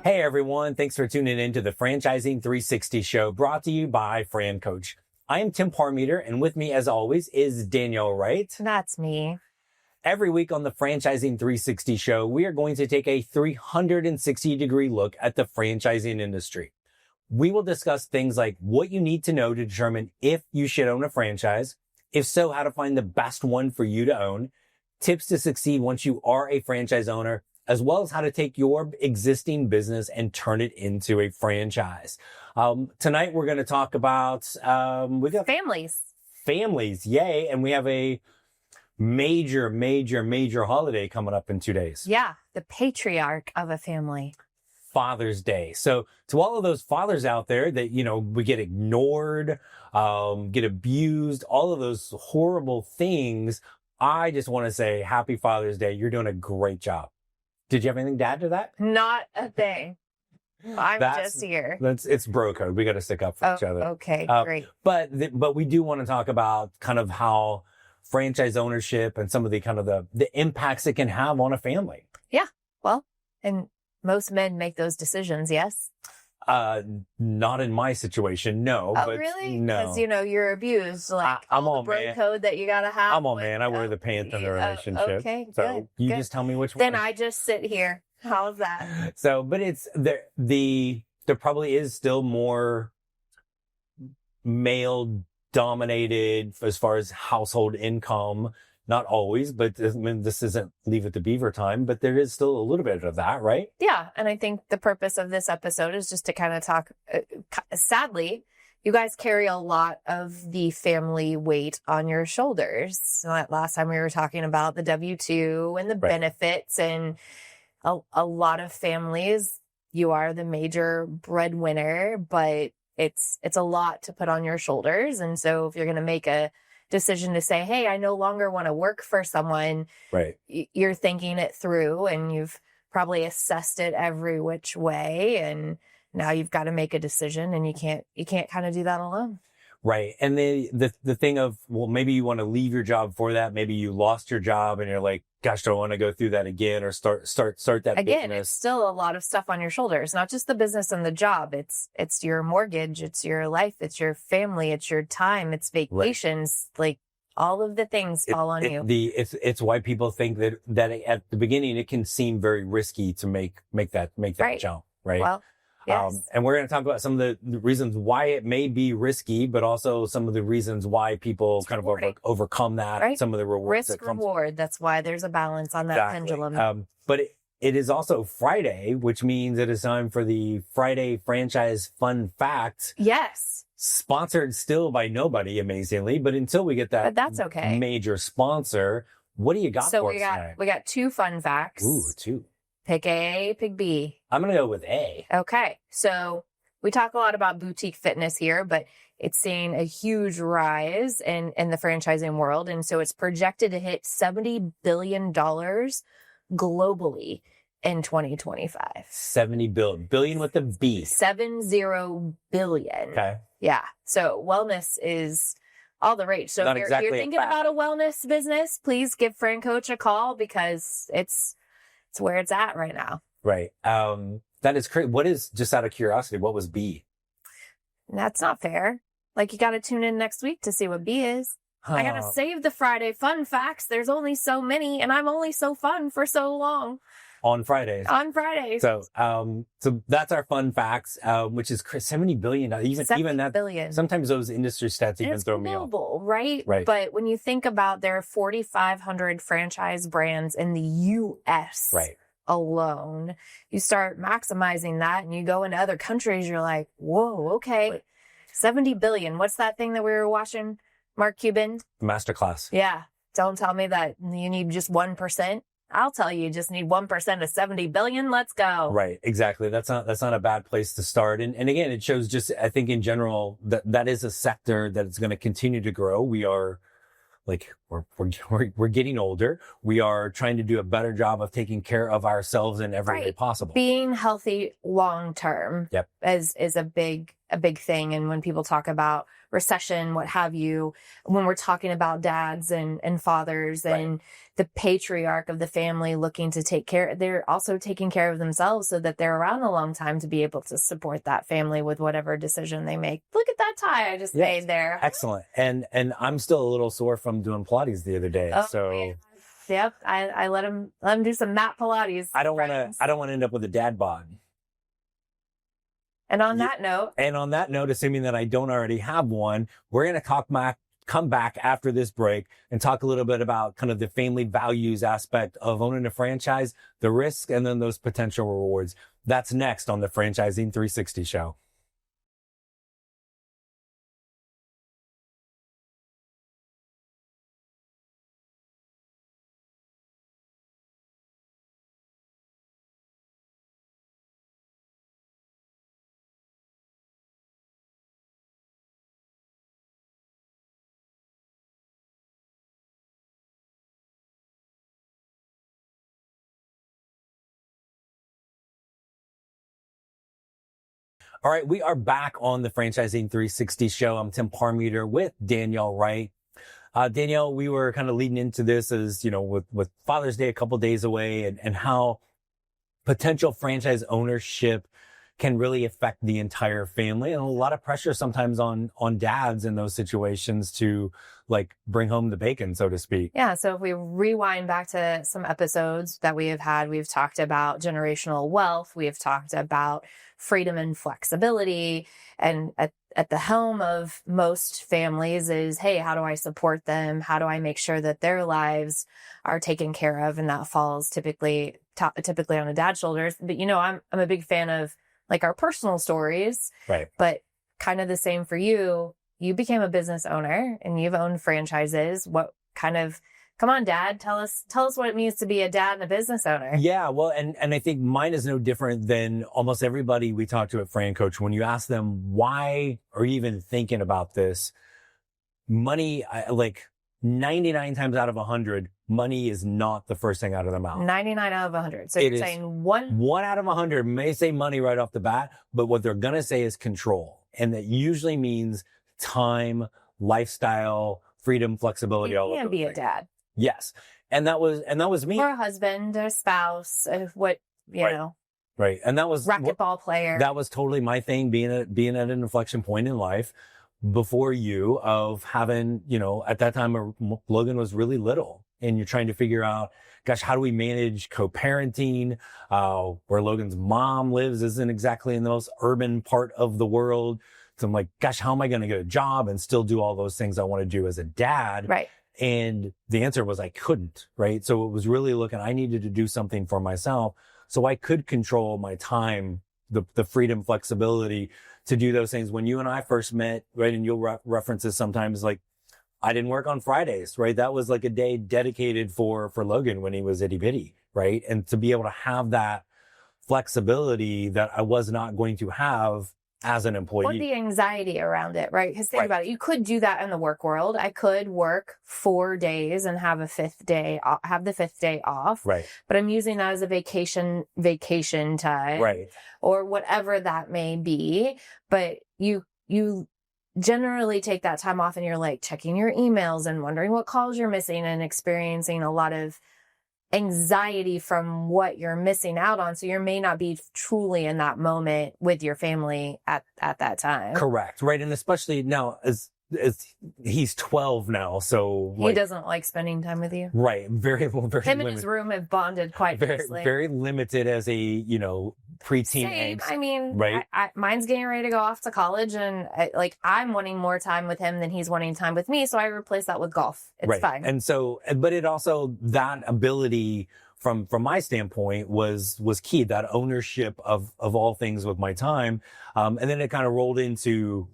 Hey everyone, thanks for tuning in to the Franchising 360 show brought to you by Francoach. I am Tim Parmeter, and with me as always is Danielle Wright. That's me. Every week on the Franchising 360 show, we are going to take a 360-degree look at the franchising industry. We will discuss things like what you need to know to determine if you should own a franchise, if so, how to find the best one for you to own, tips to succeed once you are a franchise owner, as well as how to take your existing business and turn it into a franchise. Tonight, we're going to talk about we got families, yay. And we have a major holiday coming up in 2 days. Yeah, the patriarch of a family. Father's Day. So to all of those fathers out there that, we get ignored, get abused, all of those horrible things, I just want to say happy Father's Day. You're doing a great job. Did you have anything to add to that? Not a thing. I'm just here. It's bro code. We got to stick up for each other. Okay, great. But we do want to talk about kind of how franchise ownership and some of the impacts it can have on a family. Yeah. Well, and most men make those decisions, yes? Not in my situation, no. Oh, but really? No. Because, you're abused. Like, I'm all bro man. Code that you got to have. I'm all man. I wear the pants in the relationship. Okay, so good. Just tell me which then one. Then I just sit here. How's that? So, but it's there probably is still more male dominated as far as household income. Not always, but this isn't Leave It to Beaver time, but there is still a little bit of that, right? Yeah. And I think the purpose of this episode is just to kind of talk, sadly, you guys carry a lot of the family weight on your shoulders. So last time we were talking about the W-2 and the benefits, and a lot of families, you are the major breadwinner, but it's a lot to put on your shoulders. And so if you're going to make a decision to say, hey, I no longer want to work for someone, right? You're thinking it through, and you've probably assessed it every which way, and now you've got to make a decision, and you can't kind of do that alone. Right. And the thing of, well, maybe you want to leave your job for that. Maybe you lost your job and you're like, gosh, do I want to go through that again or start that again, business? It's still a lot of stuff on your shoulders, not just the business and the job. It's your mortgage, it's your life, it's your family, it's your time, it's vacations, like all of the things fall on you. It's why people think that at the beginning, it can seem very risky to make that jump. Right. Well, yes. And we're going to talk about some of the reasons why it may be risky, but also some of the reasons why people kind of overcome that. Right. Some of the rewards. Risk reward. That's why there's a balance on that pendulum. But it is also Friday, which means it is time for the Friday Franchise Fun Fact. Yes. Sponsored still by nobody, amazingly, but until we get that, but that's okay. Major sponsor, what do you got for us tonight? We got two fun facts. Ooh, two. Pick A, pick B. I'm going to go with A. Okay. So we talk a lot about boutique fitness here, but it's seeing a huge rise in the franchising world. And so it's projected to hit $70 billion globally in 2025. 70 billion with the B. 70 billion. Okay. Yeah. So wellness is all the rage. So if you're thinking about a wellness business, please give Francoach a call, because it's where it's at right now. Right. That is crazy. What is, just out of curiosity, what was B? That's not fair. Like, you got to tune in next week to see what B is. I got to save the Friday fun facts. There's only so many, and I'm only so fun for so long. On Fridays. So that's our fun facts, which is 70 billion. Even that billion. Sometimes those industry stats even throw me off. Right? But when you think about, there are 4,500 franchise brands in the U.S. alone, you start maximizing that, and you go into other countries, you're like, whoa, okay. Right. 70 billion. What's that thing that we were watching, Mark Cuban? Masterclass. Yeah. Don't tell me that you need just 1%. I'll tell you just need 1% of 70 billion. Let's go. Right. Exactly. That's not a bad place to start. And again, it shows just, I think in general, that is a sector that is going to continue to grow. We are we're getting older. We are trying to do a better job of taking care of ourselves in every way possible. Being healthy long term is a big a big thing. And when people talk about recession, what have you, when we're talking about dads and fathers and the patriarch of the family looking to take care, they're also taking care of themselves so that they're around a long time to be able to support that family with whatever decision they make. Look at that tie I just made there. Excellent. And I'm still a little sore from doing Pilates the other day. So yep. I let him do some mat Pilates. I don't want to end up with a dad bod. And on that note, assuming that I don't already have one, we're going to come back after this break and talk a little bit about kind of the family values aspect of owning a franchise, the risk, and then those potential rewards. That's next on the Franchising 360 show. All right, we are back on the Franchising 360 show. I'm Tim Parmeter with Danielle Wright. Danielle, we were kind of leading into this as, with Father's Day a couple days away and how potential franchise ownership can really affect the entire family, and a lot of pressure sometimes on dads in those situations to like bring home the bacon, so to speak. Yeah. So if we rewind back to some episodes that we have had, we've talked about generational wealth. We have talked about freedom and flexibility. And at the helm of most families is, hey, how do I support them? How do I make sure that their lives are taken care of? And that falls typically on a dad's shoulders. But, I'm a big fan of like our personal stories, right? But kind of the same for you. You became a business owner and you've owned franchises. Come on, Dad, tell us what it means to be a dad and a business owner. Yeah, well, and I think mine is no different than almost everybody we talk to at Francoach. When you ask them why are you even thinking about this, money, like 99 times out of 100, money is not the first thing out of their mouth. 99 out of 100. So you're saying one out of 100 may say money right off the bat, but what they're going to say is control. And that usually means time, lifestyle, freedom, flexibility, all of those things. You can be a dad. Yes. And that was me. Or a husband, a spouse, you know. Right. And that was racquetball player. That was totally my thing, being at an inflection point in life before you of having, at that time, Logan was really little and you're trying to figure out, gosh, how do we manage co-parenting? Where Logan's mom lives isn't exactly in the most urban part of the world. So I'm like, gosh, how am I going to get a job and still do all those things I want to do as a dad? Right. And the answer was I couldn't, right? So it was really I needed to do something for myself so I could control my time, the freedom, flexibility to do those things. When you and I first met, right, and you'll reference this sometimes, like I didn't work on Fridays, right? That was like a day dedicated for Logan when he was itty bitty, right? And to be able to have that flexibility that I was not going to have as an employee. Or the anxiety around it, right? Because think about it. You could do that in the work world. I could work 4 days and have the fifth day off. Right. But I'm using that as a vacation time. Right. Or whatever that may be. But you generally take that time off and you're like checking your emails and wondering what calls you're missing and experiencing a lot of anxiety from what you're missing out on. So you may not be truly in that moment with your family at that time. Correct. Right. And especially now as he's 12 now. So he doesn't like spending time with you. Right. Very Him limited. and his room have bonded quite nicely. Very limited as a, preteen Same. angst. I mean, right. Mine's getting ready to go off to college and I'm wanting more time with him than he's wanting time with me. So I replace that with golf. It's fine. And so, but it also, that ability from my standpoint was key, that ownership of all things with my time. And then it kind of rolled into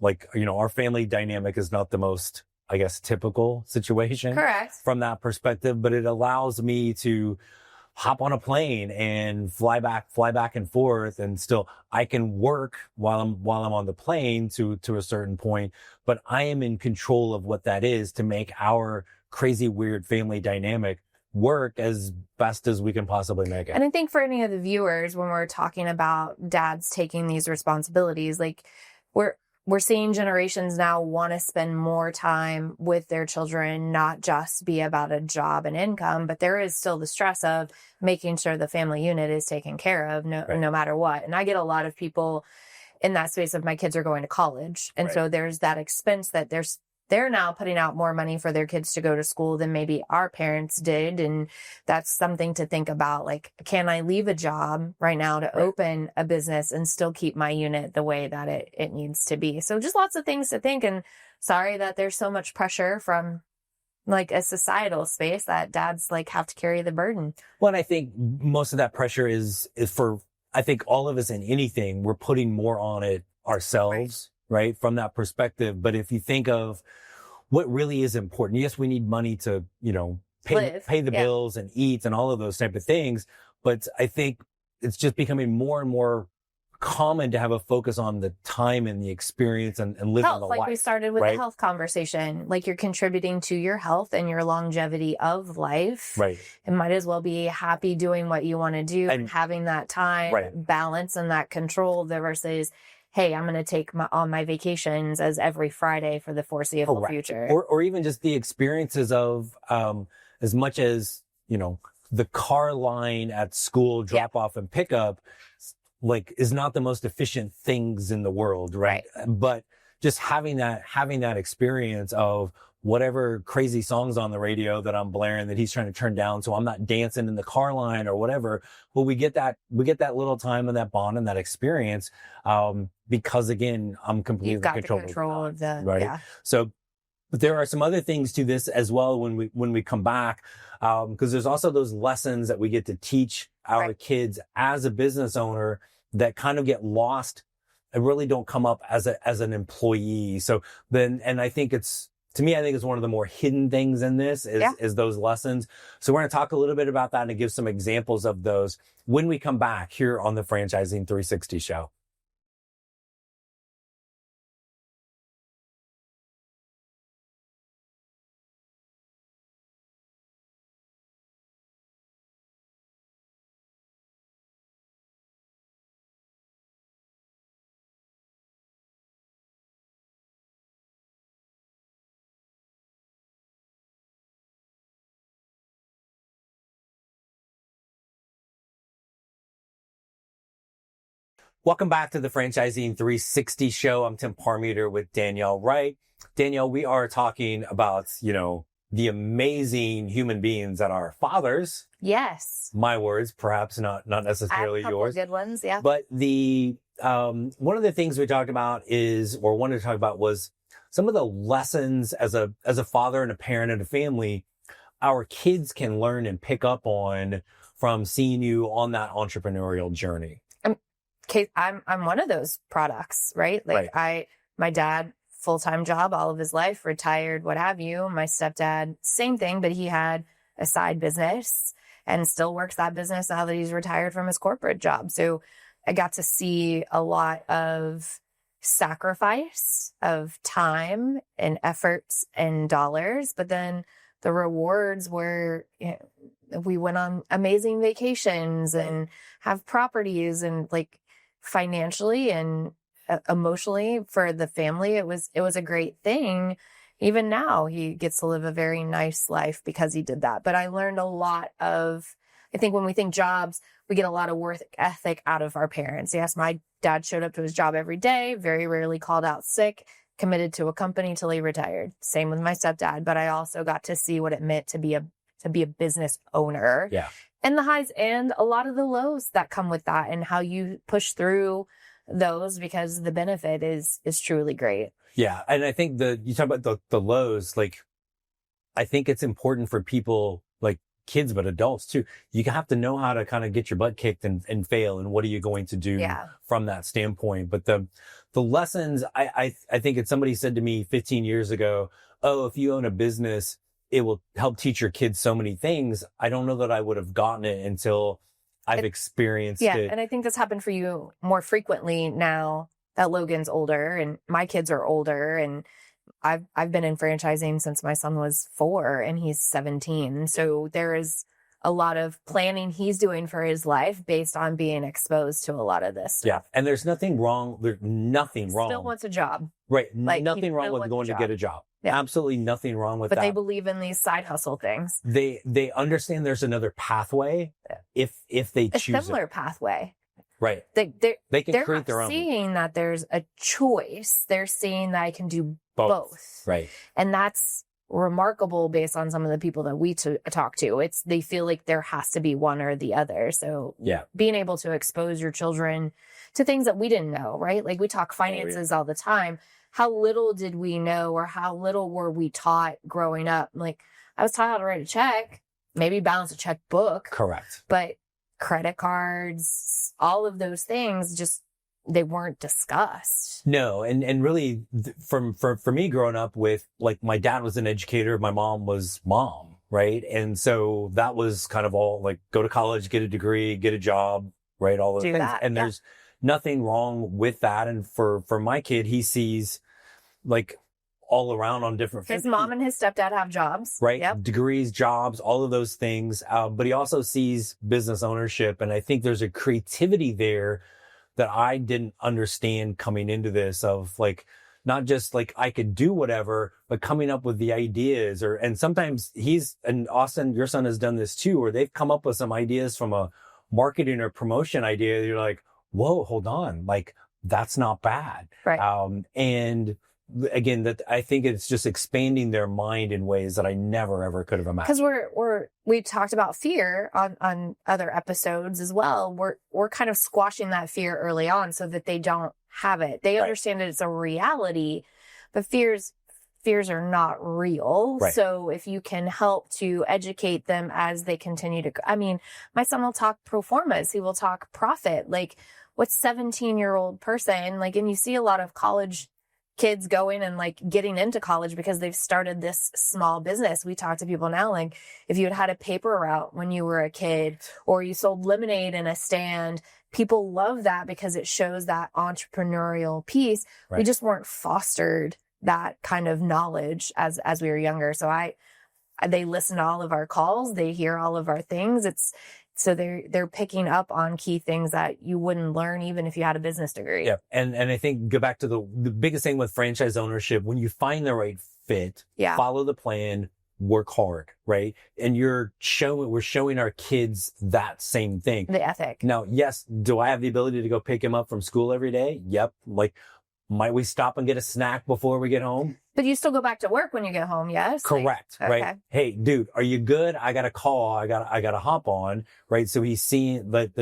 our family dynamic is not the most, I guess, typical situation. Correct. From that perspective, but it allows me to hop on a plane and fly back and forth. And still I can work while I'm on the plane to a certain point, but I am in control of what that is to make our crazy, weird family dynamic work as best as we can possibly make it. And I think for any of the viewers, when we're talking about dads taking these responsibilities, we're seeing generations now want to spend more time with their children, not just be about a job and income, but there is still the stress of making sure the family unit is taken care of no matter what. And I get a lot of people in that space of my kids are going to college. And so there's that expense that they're now putting out more money for their kids to go to school than maybe our parents did. And that's something to think about. Like, can I leave a job right now to open a business and still keep my unit the way that it needs to be? So just lots of things to think. And sorry that there's so much pressure from like a societal space that dads like have to carry the burden. Well, and I think most of that pressure is for, I think all of us in anything, we're putting more on it ourselves, right? From that perspective. But if you think of what really is important, yes, we need money to, pay the bills and eat and all of those type of things. But I think it's just becoming more and more common to have a focus on the time and the experience and living health, the like life. we started with the health conversation, like you're contributing to your health and your longevity of life. Right. It might as well be happy doing what you want to do and having that time balance and that control versus, hey, I'm going to take all my vacations as every Friday for the foreseeable future. Or even just the experiences of, as much as, the car line at school, drop off and pick up, like, is not the most efficient things in the world, right? But just having that experience of whatever crazy songs on the radio that I'm blaring that he's trying to turn down, so I'm not dancing in the car line or whatever. Well, we get that little time and that bond and that experience, because again, I'm completely You've got in control of the right. So, but there are some other things to this as well when we come back, because there's also those lessons that we get to teach our kids as a business owner that kind of get lost and really don't come up as an employee. So then, and I think it's one of the more hidden things in this is those lessons. So we're going to talk a little bit about that and give some examples of those when we come back here on the Franchising 360 show. Welcome back to the Franchising 360 show. I'm Tim Parmeter with Danielle Wright. Danielle, we are talking about, the amazing human beings that are fathers. Yes. My words, perhaps not necessarily I have a couple yours. Good ones, yeah. But the one of the things we talked about wanted to talk about was some of the lessons as a father and a parent and a family our kids can learn and pick up on from seeing you on that entrepreneurial journey. Okay, I'm one of those products, right? Like my dad, full-time job all of his life, retired, what have you. My stepdad, same thing, but he had a side business and still works that business now that he's retired from his corporate job. So I got to see a lot of sacrifice of time and efforts and dollars, but then the rewards were, we went on amazing vacations and have properties and like financially and emotionally for the family. It was a great thing. Even now he gets to live a very nice life because he did that. But I learned a lot I think when we think jobs, we get a lot of work ethic out of our parents. Yes, my dad showed up to his job every day, very rarely called out sick, committed to a company till he retired. Same with my stepdad, but I also got to see what it meant to be a business owner. Yeah. And the highs and a lot of the lows that come with that and how you push through those because the benefit is truly great. Yeah. And I think you talk about the lows, like, I think it's important for people like kids, but adults too. You have to know how to kind of get your butt kicked and fail. And what are you going to do from that standpoint? But the lessons, I think it's somebody said to me 15 years ago, oh, if you own a business, it will help teach your kids so many things. I don't know that I would have gotten it until I've experienced it. Yeah. And I think that's happened for you more frequently now that Logan's older and my kids are older. And I've been in franchising since my son was 4 and he's 17. So there is a lot of planning he's doing for his life based on being exposed to a lot of this stuff. Yeah. And there's nothing wrong. There's nothing wrong. Still wants a job. Right. Like, Nothing wrong with going to get a job. Yeah. Absolutely nothing wrong with that. But they believe in these side hustle things. They understand there's another pathway if they choose a similar pathway. Right. They can they're create their not own. seeing that there's a choice. They're seeing that I can do both. Right. And that's remarkable based on some of the people that we talk to. They feel like there has to be one or the other. So being able to expose your children to things that we didn't know, right? Like we talk finances all the time. How little did we know, or how little were we taught growing up? Like I was taught how to write a check, maybe balance a checkbook. Correct. But credit cards, all of those things, just they weren't discussed. No, and really, for me growing up with, like, my dad was an educator, my mom was mom, right? And so that was kind of all like, go to college, get a degree, get a job, right? All those things. And there's nothing wrong with that. And for my kid, he sees like all around on different. His mom and his stepdad have jobs, right? Yep. Degrees, jobs, all of those things. But he also sees business ownership, and I think there's a creativity there that I didn't understand coming into this, of like, not just like I could do whatever, but coming up with the ideas. And sometimes and Austin, your son has done this too, where they've come up with some ideas from a marketing or promotion idea. You're like, whoa, hold on. Like, that's not bad. Right. And again, that I think it's just expanding their mind in ways that I never ever could have imagined. Because we talked about fear on other episodes as well. We're kind of squashing that fear early on so that they don't have it. They understand that it's a reality, but fears are not real. Right. So if you can help to educate them as they continue to, I mean, my son will talk pro formas. He will talk profit. Like, what's 17-year-old person, like, and you see a lot of college kids going and like getting into college because they've started this small business. We talk to people now, like, if you had a paper route when you were a kid, or you sold lemonade in a stand, people love that because it shows that entrepreneurial piece. Right. We just weren't fostered that kind of knowledge as we were younger. So they listen to all of our calls. They hear all of our things. So they're picking up on key things that you wouldn't learn even if you had a business degree. Yeah. And I think go back to the biggest thing with franchise ownership, when you find the right fit, follow the plan, work hard, right? And we're showing our kids that same thing. The ethic. Now, yes, do I have the ability to go pick him up from school every day? Yep. Like, might we stop and get a snack before we get home? But you still go back to work when you get home, yes? Correct, right? Okay. Hey, dude, are you good? I got a call. I got to hop on, right? So he's seeing that,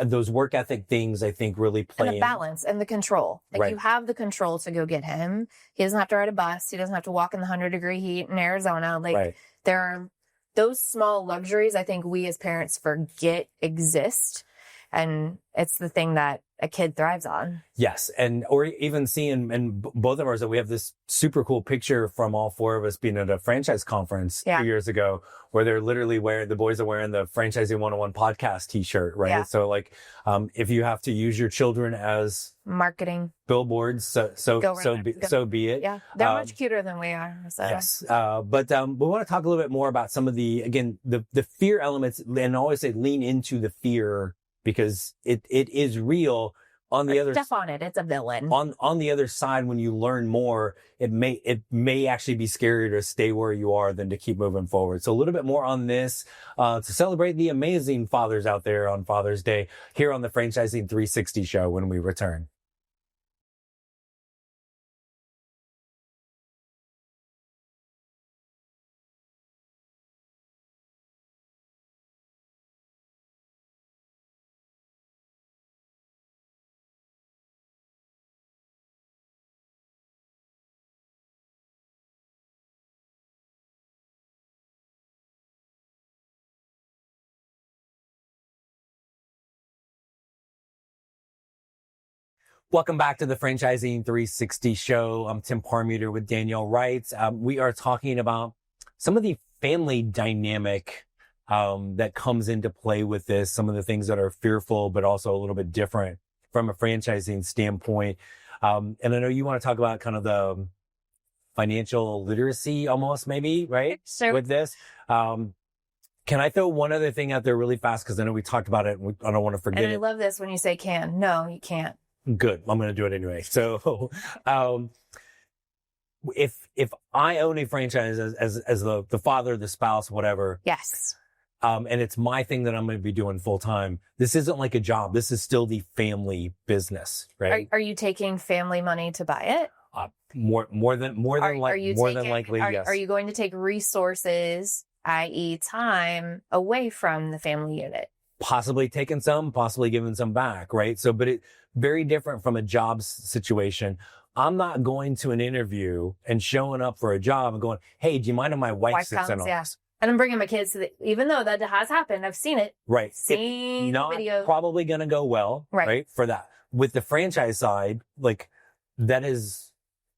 those work ethic things, I think, really play in. The balance and the control. Like, you have the control to go get him. He doesn't have to ride a bus. He doesn't have to walk in the 100-degree heat in Arizona. Like, there are those small luxuries I think we as parents forget exist. And it's the thing that a kid thrives on. Yes. Or even seeing, and both of ours, that we have this super cool picture from all four of us being at a franchise conference 2 years ago, where they're literally the boys are wearing the Franchising 101 podcast t-shirt, right? Yeah. So like, if you have to use your children as marketing billboards, so be it. Yeah. They're much cuter than we are. So. Yes. But we want to talk a little bit more about some of the fear elements, and always say lean into the fear, because it is real. On the other step on it, it's a villain. On the other side, when you learn more, it may actually be scarier to stay where you are than to keep moving forward. So a little bit more on this to celebrate the amazing fathers out there on Father's Day here on the Franchising 360 show when we return. Welcome back to the Franchising 360 show. I'm Tim Parmeter with Danielle Wright. We are talking about some of the family dynamic that comes into play with this, some of the things that are fearful, but also a little bit different from a franchising standpoint. And I know you want to talk about kind of the financial literacy almost, maybe, right? Sure. With this. Can I throw one other thing out there really fast? Because I know we talked about it and I don't want to forget And I it. love this when you say can. No, you can't. Good. I'm going to do it anyway. So, if I own a franchise as the father, the spouse, whatever. Yes. And it's my thing that I'm going to be doing full time. This isn't like a job. This is still the family business, right? Are you taking family money to buy it? More than likely, yes. Are you going to take resources, i.e. time, away from the family unit? Possibly taking some, possibly giving some back, right? So, but it very different from a job situation. I'm not going to an interview and showing up for a job and going, hey, do you mind if my wife sits in on this? And I'm bringing my kids to even though that has happened, I've seen it. Right. Seen not videos. Probably going to go well, right? For that. With the franchise side, like that is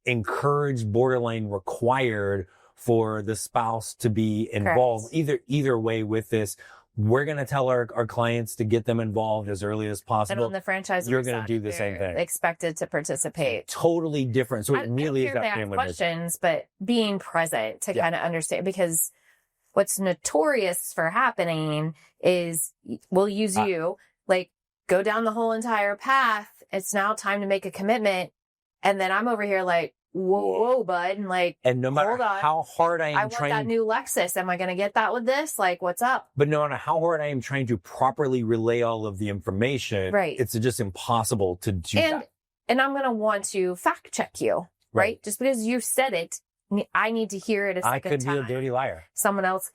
encouraged, borderline required for the spouse to be involved. Correct. Either way with this. We're going to tell our clients to get them involved as early as possible. And on the franchise, you're going to do the same thing. Expected to participate. Totally different. So it really is that family questions, but being present to kind of understand, because what's notorious for happening is we'll use you, like go down the whole entire path. It's now time to make a commitment. And then I'm over here like, whoa, bud. And like, and no matter how hard I want that new Lexus. Am I going to get that with this? Like, what's up? But no matter how hard I am trying to properly relay all of the information, it's just impossible to do that. And I'm going to want to fact check you, right? Just because you said it, I need to hear it a second time. I could be a dirty liar. Someone else.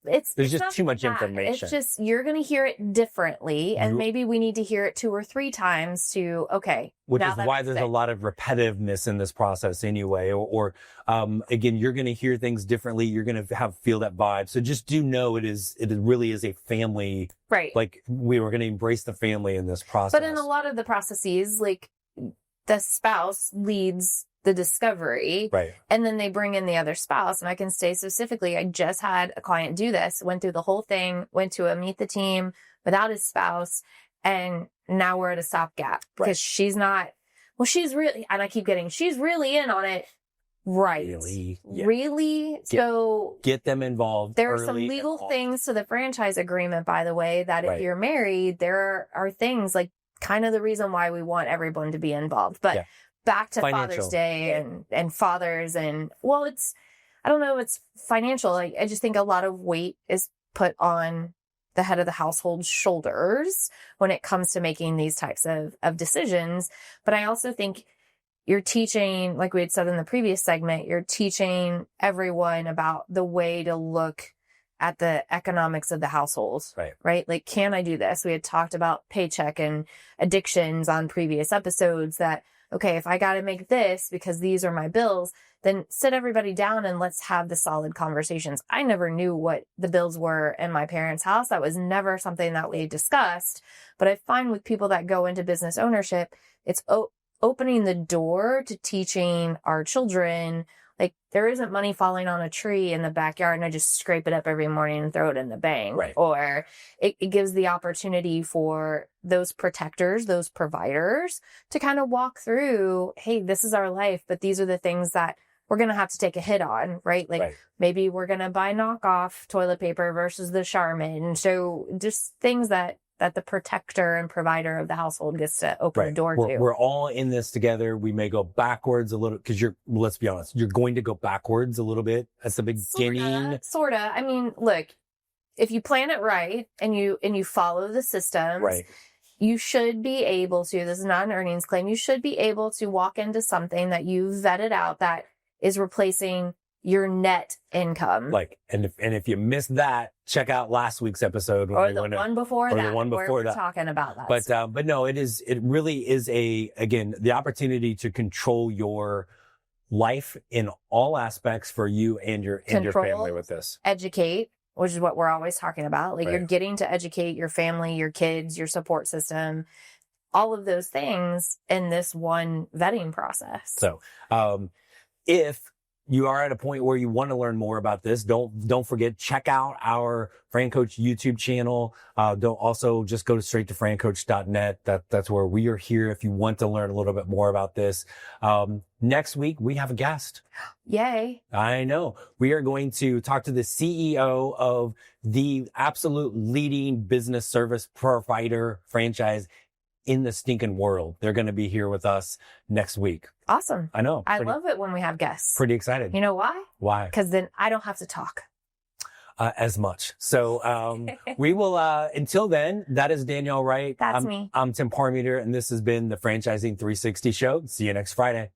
There's just too much information. It's just, you're going to hear it differently. And maybe we need to hear it 2 or 3 times to, which is why there's a lot of repetitiveness in this process anyway. Or again, you're going to hear things differently. You're going to feel that vibe. So just do know it really is a family. Right. Like we were going to embrace the family in this process. But in a lot of the processes, like the spouse leads the discovery. Right. And then they bring in the other spouse. And I can say specifically, I just had a client do this, went through the whole thing, went to a meet the team without his spouse. And now we're at a stopgap because she's not, she's really, and I keep getting, she's really in on it. Right. Really? Yeah. Really? So get them involved. There are some legal things to the franchise agreement, by the way, that if you're married, there are things like kind of the reason why we want everyone to be involved. But back to Father's Day and fathers and I don't know if it's financial. Like, I just think a lot of weight is put on the head of the household's shoulders when it comes to making these types of decisions. But I also think you're teaching, like we had said in the previous segment, you're teaching everyone about the way to look at the economics of the household, right? Like, can I do this? We had talked about paycheck and addictions on previous episodes that, okay, if I got to make this because these are my bills, then sit everybody down and let's have the solid conversations. I never knew what the bills were in my parents' house. That was never something that we discussed. But I find with people that go into business ownership, it's opening the door to teaching our children, like, there isn't money falling on a tree in the backyard and I just scrape it up every morning and throw it in the bank. Right. Or it gives the opportunity for those protectors, those providers to kind of walk through, hey, this is our life, but these are the things that we're going to have to take a hit on, right? Like maybe we're going to buy knockoff toilet paper versus the Charmin. So just things that the protector and provider of the household gets to open the door to. We're all in this together. We may go backwards a little because let's be honest, you're going to go backwards a little bit at the beginning. Sorta. I mean, look, if you plan it right and you follow the systems, you should be able to, this is not an earnings claim, you should be able to walk into something that you vetted out that is replacing your net income. And if you missed that, check out last week's episode. Or the one before that. We're talking about that. But no, it really is again, the opportunity to control your life in all aspects for you and your family with this. Educate, which is what we're always talking about. Like, you're getting to educate your family, your kids, your support system, all of those things in this one vetting process. So, if you are at a point where you want to learn more about this, don't forget, check out our Francoach YouTube channel. Don't also just go straight to francoach.net. That's where we are here if you want to learn a little bit more about this. Next week, we have a guest. Yay. I know. We are going to talk to the CEO of the absolute leading business service provider franchise in the stinking world. They're going to be here with us next week. Awesome. I know. I love it when we have guests. Pretty excited. You know why? Why? Because then I don't have to talk. As much. So, we will, until then, that is Danielle Wright. That's me. I'm Tim Parmeter, and this has been the Franchising 360 Show. See you next Friday.